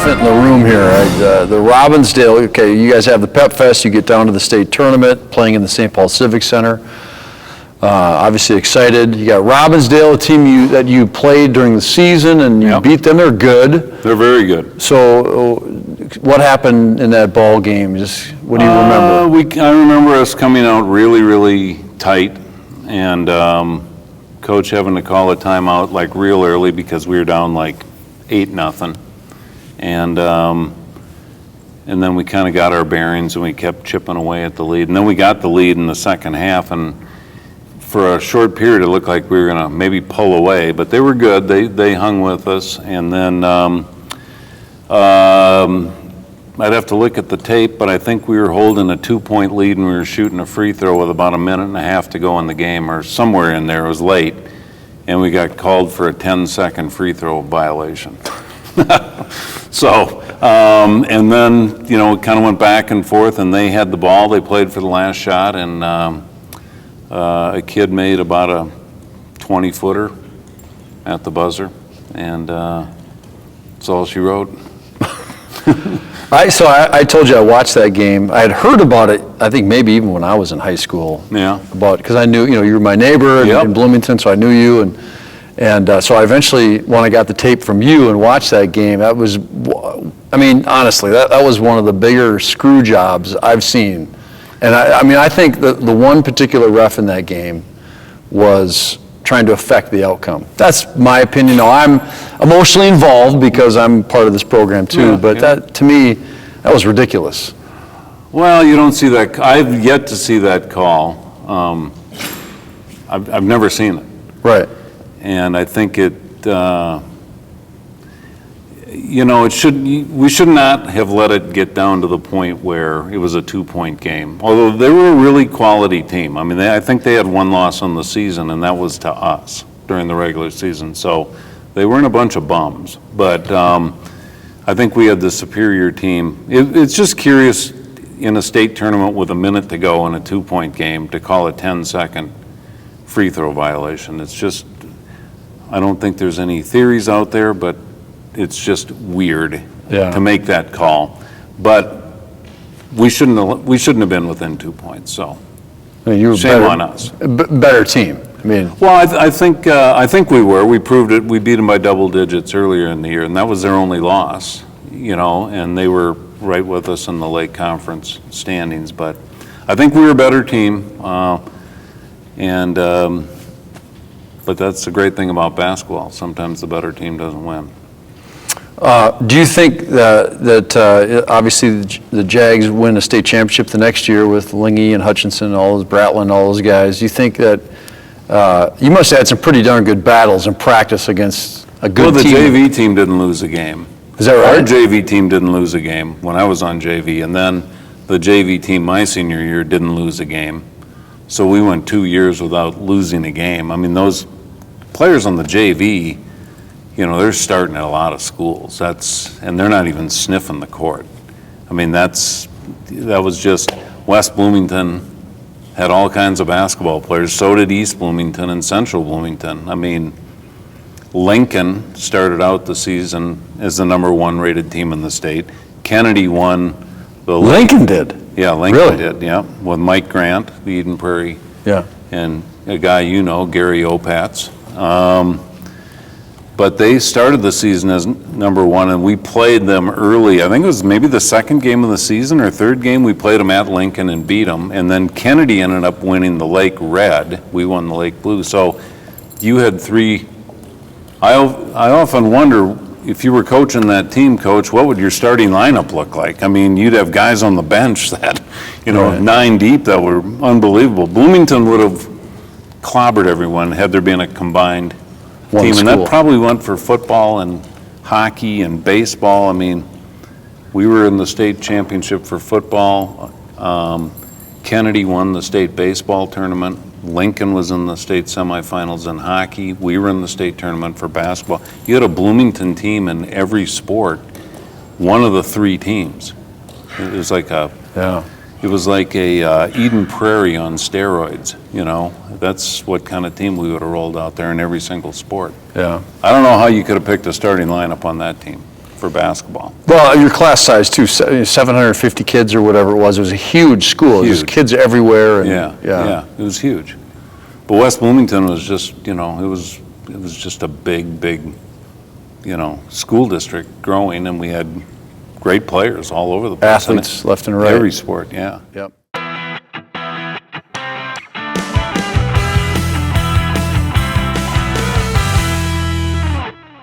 elephant in the room here. Right? The Robbinsdale, okay, you guys have the Pep Fest, you get down to the state tournament, playing in the St. Paul Civic Center. Obviously excited. You got Robbinsdale, a team that you played during the season, and you beat them. They're good. They're very good. So what happened in that ball game? Just what do you remember? I remember us coming out really, really tight, and coach having to call a timeout like real early because we were down like 8-0, and then we kind of got our bearings and we kept chipping away at the lead, and then we got the lead in the second half, and for a short period it looked like we were going to maybe pull away, but they were good. They hung with us, and then I'd have to look at the tape, but I think we were holding a 2-point lead and we were shooting a free throw with about a minute and a half to go in the game, or somewhere in there. It was late, and we got called for a 10-second free throw violation. So, and then, you know, it kind of went back and forth, and they had the ball. They played for the last shot, and a kid made about a 20-footer at the buzzer, and that's all she wrote. I told you I watched that game. I had heard about it, I think maybe even when I was in high school. Yeah. Because I knew, you were my neighbor in Bloomington, so I knew you. And so I eventually, when I got the tape from you and watched that game, that was, I mean, honestly, that was one of the bigger screw jobs I've seen. And I think the one particular ref in that game was trying to affect the outcome. That's my opinion. Now, I'm emotionally involved because I'm part of this program too, but that, to me, that was ridiculous. Well, you don't see that. I've yet to see that call. I've never seen it. Right. And I think it, we should not have let it get down to the point where it was a 2-point game. Although they were a really quality team. I mean, I think they had one loss on the season, and that was to us during the regular season. So they weren't a bunch of bums. But I think we had the superior team. It's just curious in a state tournament with a minute to go in a 2-point game to call a 10-second free throw violation. It's just, I don't think there's any theories out there, but it's just weird to make that call. But we shouldn't have been within 2 points. So I mean, you were shame on us. Better team. I mean, well, I think we were. We proved it. We beat them by double digits earlier in the year, and that was their only loss. And they were right with us in the Lake Conference standings. But I think we were a better team, but that's the great thing about basketball. Sometimes the better team doesn't win. Do you think that obviously the Jags win a state championship the next year with Lingy and Hutchinson, all those Bratland, all those guys? Do you think that you must have had some pretty darn good battles in practice against a good team? Well, the JV team didn't lose a game. Is that right? Our JV team didn't lose a game when I was on JV, and then the JV team my senior year didn't lose a game. So we went 2 years without losing a game. I mean, those players on the JV, they're starting at a lot of schools. And they're not even sniffing the court. I mean, that was just West Bloomington had all kinds of basketball players. So did East Bloomington and Central Bloomington. I mean, Lincoln started out the season as the #1 rated team in the state. Kennedy won the Lincoln did? Yeah, Lincoln did, with Mike Grant, the Eden Prairie. Yeah. And a guy Gary Opatz. But they started the season as #1, and we played them early. I think it was maybe the second game of the season or third game. We played them at Lincoln and beat them. And then Kennedy ended up winning the Lake Red. We won the Lake Blue. So you had 3. I often wonder, if you were coaching that team, Coach, what would your starting lineup look like? I mean, you'd have guys on the bench that, 9 deep that were unbelievable. Bloomington would have clobbered everyone had there been a combined team, and that probably went for football and hockey and baseball. I mean, we were in the state championship for football. Kennedy won the state baseball tournament. Lincoln was in the state semifinals in hockey. We were in the state tournament for basketball. You had a Bloomington team in every sport, one of the 3 teams. It was like a Eden Prairie on steroids. That's what kind of team we would have rolled out there in every single sport. Yeah. I don't know how you could have picked a starting lineup on that team for basketball. Well, your class size too, 750 kids or whatever it was. It was a huge school. Huge. Just kids everywhere. And, yeah, it was huge. But West Bloomington was just, it was just a big, school district growing, and we had great players all over the place. Athletes left and right. Every sport, yeah. Yep.